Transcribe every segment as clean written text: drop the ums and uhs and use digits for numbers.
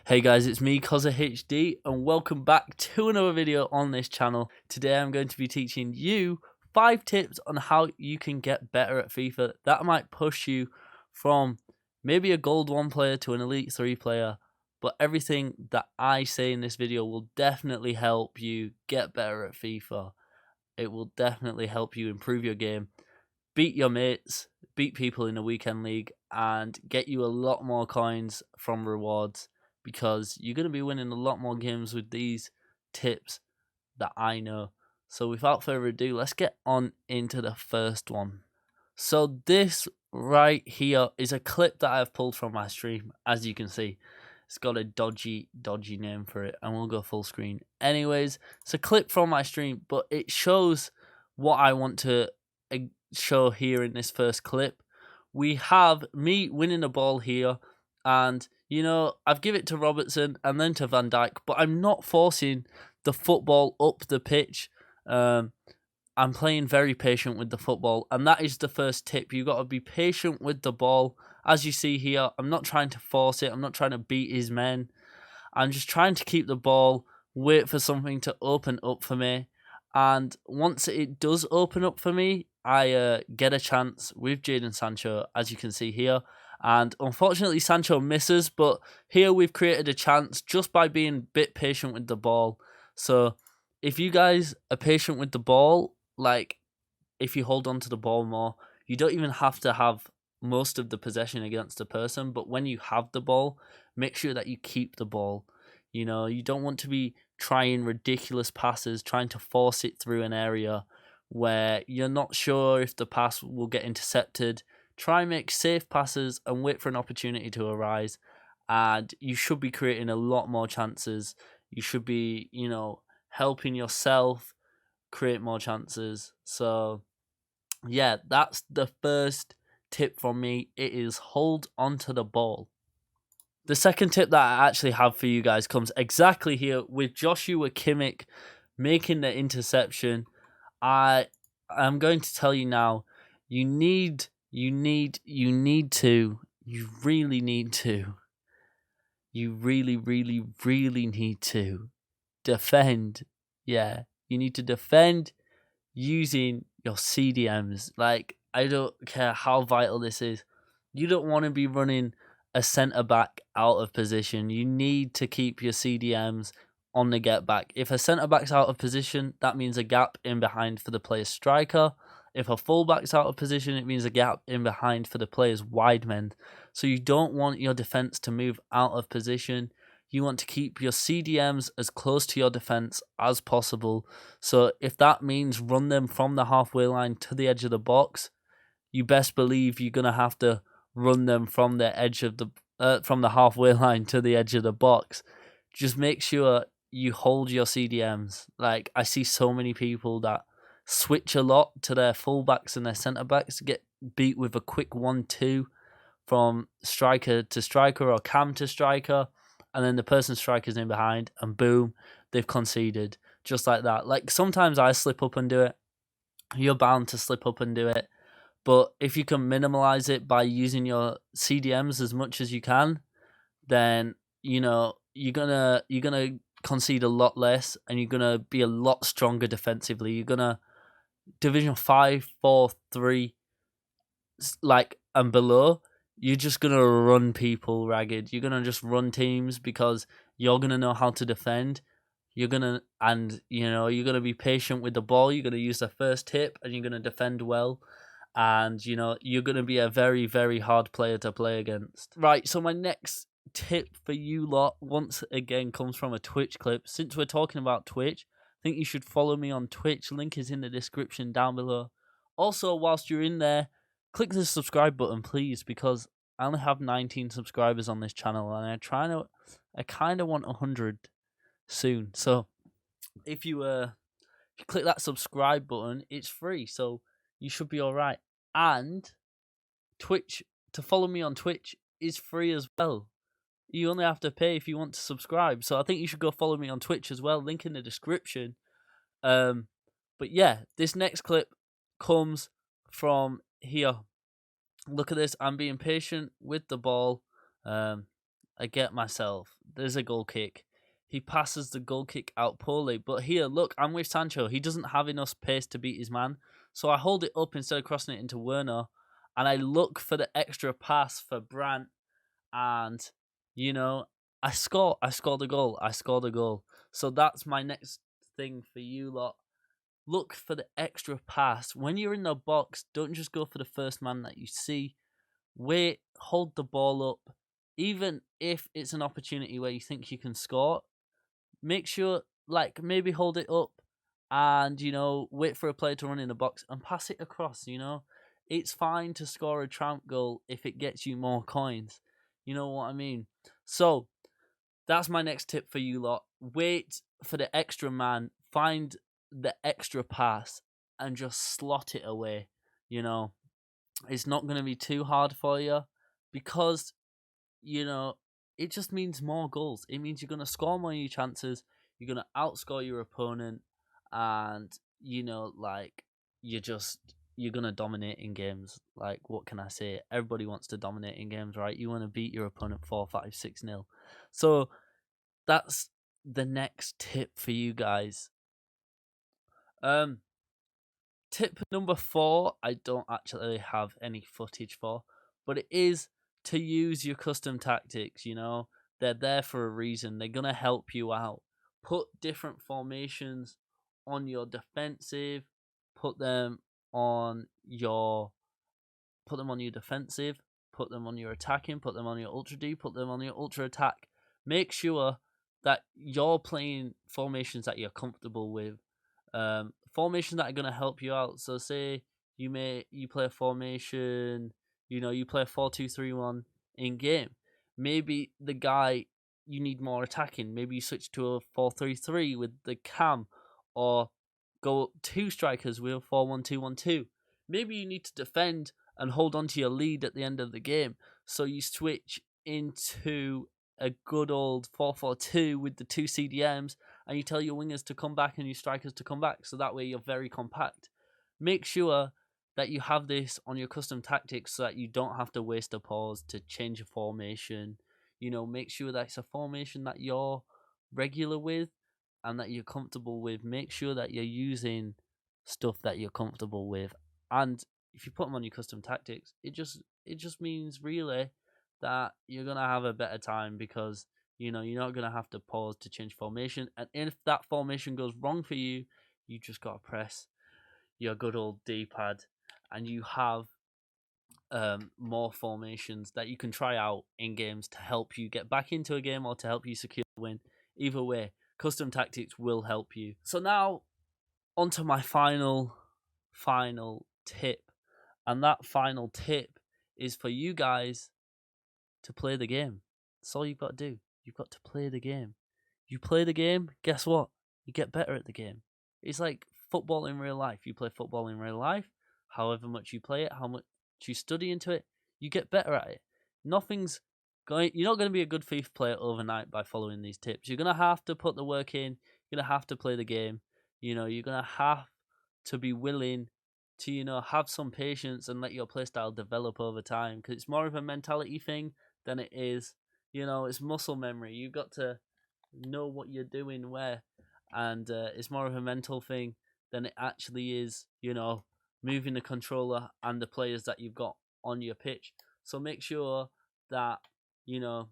Hey guys, it's me, Koza HD, and welcome back to another video on this channel. Today I'm going to be teaching you 5 tips on how you can get better at FIFA. That might push you from maybe a Gold 1 player to an Elite 3 player, but everything that I say in this video will definitely help you get better at FIFA. It will definitely help you improve your game, beat your mates, beat people in a weekend league, and get you a lot more coins from rewards, because you're going to be winning a lot more games with these tips that I know. So without further ado, let's get on into the first one. So this right here is a clip that I've pulled from my stream. As you can see, it's got a dodgy name for it, and we'll go full screen. Anyways, it's a clip from my stream, but it shows what I want to show here in this first clip. We have me winning the ball here, and I've give it to Robertson and then to Van Dijk, but I'm not forcing the football up the pitch. I'm playing very patient with the football, and that is the first tip. You've got to be patient with the ball. As you see here, I'm not trying to force it. I'm not trying to beat his men. I'm just trying to keep the ball, wait for something to open up for me. And once it does open up for me, I get a chance with Jadon Sancho, as you can see here. And unfortunately, Sancho misses, but here we've created a chance just by being a bit patient with the ball. So if you guys are patient with the ball, like if you hold on to the ball more, you don't even have to have most of the possession against a person, but when you have the ball, make sure that you keep the ball. You don't want to be trying ridiculous passes, trying to force it through an area where you're not sure if the pass will get intercepted. Try and make safe passes and wait for an opportunity to arise, and you should be creating a lot more chances. You should be, helping yourself create more chances. So yeah, that's the first tip from me. It is hold onto the ball. The second tip that I actually have for you guys comes exactly here with Joshua Kimmich making the interception. I'm going to tell you now, you really need to defend. Yeah, you need to defend using your CDMs. Like, I don't care how vital this is. You don't want to be running a centre back out of position. You need to keep your CDMs on the get back. If a centre back's out of position, that means a gap in behind for the player's striker. If a fullback's out of position, it means a gap in behind for the player's wide men. So you don't want your defence to move out of position. You want to keep your CDMs as close to your defence as possible. So if that means run them from the halfway line to the edge of the box, you best believe you're going to have to run them from the edge of from the halfway line to the edge of the box. Just make sure you hold your CDMs. Like, I see so many people that switch a lot to their fullbacks and their centre backs, get beat with a quick 1-2 from striker to striker or cam to striker, and then the person's striker's in behind, and boom, they've conceded. Just like that. Like, sometimes I slip up and do it. You're bound to slip up and do it. But if you can minimize it by using your CDMs as much as you can, then you're gonna concede a lot less, and you're gonna be a lot stronger defensively. You're gonna Division 5, 4, 3, like, and below. You're just gonna run people ragged. You're gonna just run teams because you're gonna know how to defend. You're gonna be patient with the ball. You're gonna use the first tip, and you're gonna defend well. And you're gonna be a very, very hard player to play against. Right. So my next tip for you lot once again comes from a Twitch clip. Since we're talking about Twitch, I think you should follow me on Twitch. Link is in the description down below. Also, whilst you're in there, click the subscribe button, please, because I only have 19 subscribers on this channel, and I kind of want 100 soon. So if you click that subscribe button, it's free, so you should be all right. And Twitch, to follow me on Twitch, is free as well. You only have to pay if you want to subscribe. So I think you should go follow me on Twitch as well. Link in the description. But yeah, this next clip comes from here. Look at this. I'm being patient with the ball. I get myself. There's a goal kick. He passes the goal kick out poorly. But here, look, I'm with Sancho. He doesn't have enough pace to beat his man. So I hold it up instead of crossing it into Werner. And I look for the extra pass for Brandt. And, you know, I score. I scored a goal. I scored a goal. So that's my next thing for you lot. Look for the extra pass. When you're in the box, don't just go for the first man that you see. Wait, hold the ball up. Even if it's an opportunity where you think you can score, make sure, like, maybe hold it up and, wait for a player to run in the box and pass it across. It's fine to score a tramp goal if it gets you more coins. You know what I mean? So, that's my next tip for you lot. Wait for the extra man, find the extra pass, and just slot it away. It's not going to be too hard for you because, you know, it just means more goals. It means you're going to score more of your chances, you're going to outscore your opponent, and, you're going to dominate in games. Like, what can I say? Everybody wants to dominate in games, right? You want to beat your opponent 4-5-6-0. So, that's the next tip for you guys. Tip number 4, I don't actually have any footage for, but it is to use your custom tactics. They're there for a reason. They're gonna help you out. Put different formations on your defensive. Put them on your defensive. Put them on your attacking. Put them on your ultra D. Put them on your ultra attack. Make sure that you're playing formations that you're comfortable with. Formations that are going to help you out. So say you play a formation, you play a 4-2-3-1 in game. Maybe the guy, you need more attacking. Maybe you switch to a 4-3-3 with the cam, or go up 2 strikers with a 4-1-2-1-2. Maybe you need to defend and hold on to your lead at the end of the game. So you switch into a good old 4-4-2 with the 2 CDMs, and you tell your wingers to come back and your strikers to come back. So that way you're very compact. Make sure that you have this on your custom tactics so that you don't have to waste a pause to change a formation. Make sure that it's a formation that you're regular with and that you're comfortable with. Make sure that you're using stuff that you're comfortable with. And if you put them on your custom tactics, it just means really that you're gonna have a better time, because you're not gonna have to pause to change formation. And if that formation goes wrong for you, you just gotta press your good old D-pad, and you have more formations that you can try out in games to help you get back into a game or to help you secure the win. Either way, custom tactics will help you. So now, onto my final tip. And that final tip is for you guys to play the game. That's all you've got to do. You've got to play the game. You play the game, guess what? You get better at the game. It's like football in real life. You play football in real life, however much you play it, how much you study into it, you get better at it. You're not going to be a good FIFA player overnight by following these tips. You're going to have to put the work in. You're going to have to play the game. You're going to have to be willing to, have some patience and let your playstyle develop over time, because it's more of a mentality thing than it is, it's muscle memory. You've got to know what you're doing where, and it's more of a mental thing than it actually is, moving the controller and the players that you've got on your pitch. So make sure that, you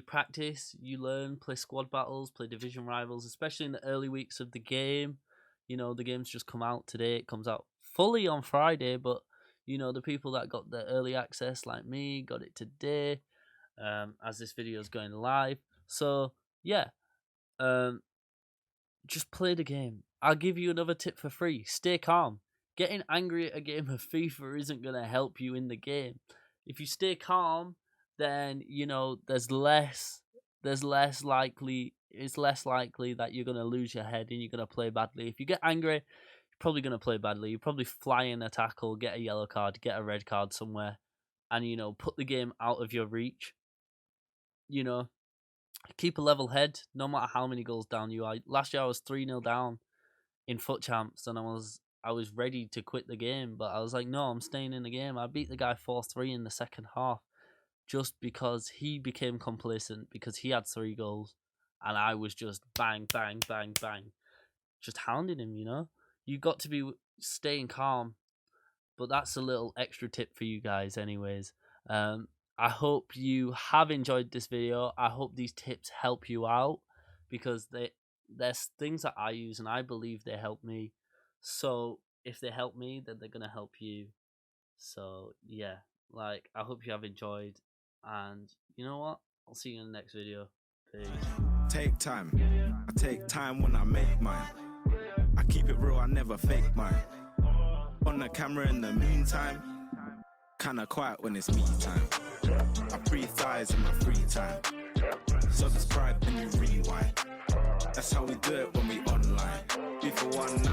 practice, you learn, play squad battles, play division rivals, especially in the early weeks of the game. The game's just come out today. It comes out fully on Friday, but the people that got the early access, like me, got it today, as this video is going live. So yeah, just play the game. I'll give you another tip for free. Stay calm. Getting angry at a game of FIFA isn't going to help you in the game. If you stay calm, then it's less likely that you're going to lose your head and you're going to play badly. If you get angry, you're probably going to play badly. You probably fly in a tackle, get a yellow card, get a red card somewhere, and put the game out of your reach. Keep a level head no matter how many goals down you are. Last year I was 3-0 down in Foot Champs, and I was ready to quit the game, but I was like, no, I'm staying in the game. I beat the guy 4-3 in the second half. just because he became complacent because he had 3 goals and I was just bang, bang, bang, bang, just hounding him, you know? You got to be staying calm. But that's a little extra tip for you guys anyways. I hope you have enjoyed this video. I hope these tips help you out because there's things that I use and I believe they help me. So if they help me, then they're going to help you. So yeah, like, I hope you have enjoyed, and you know what? I'll see you in the next video. Peace. Take time. I take time when I make mine. I keep it real, I never fake mine. On the camera in the meantime, kinda quiet when it's me time. I breathe thighs in my free time. Subscribe and you rewind. That's how we do it when we online. Fifa 19.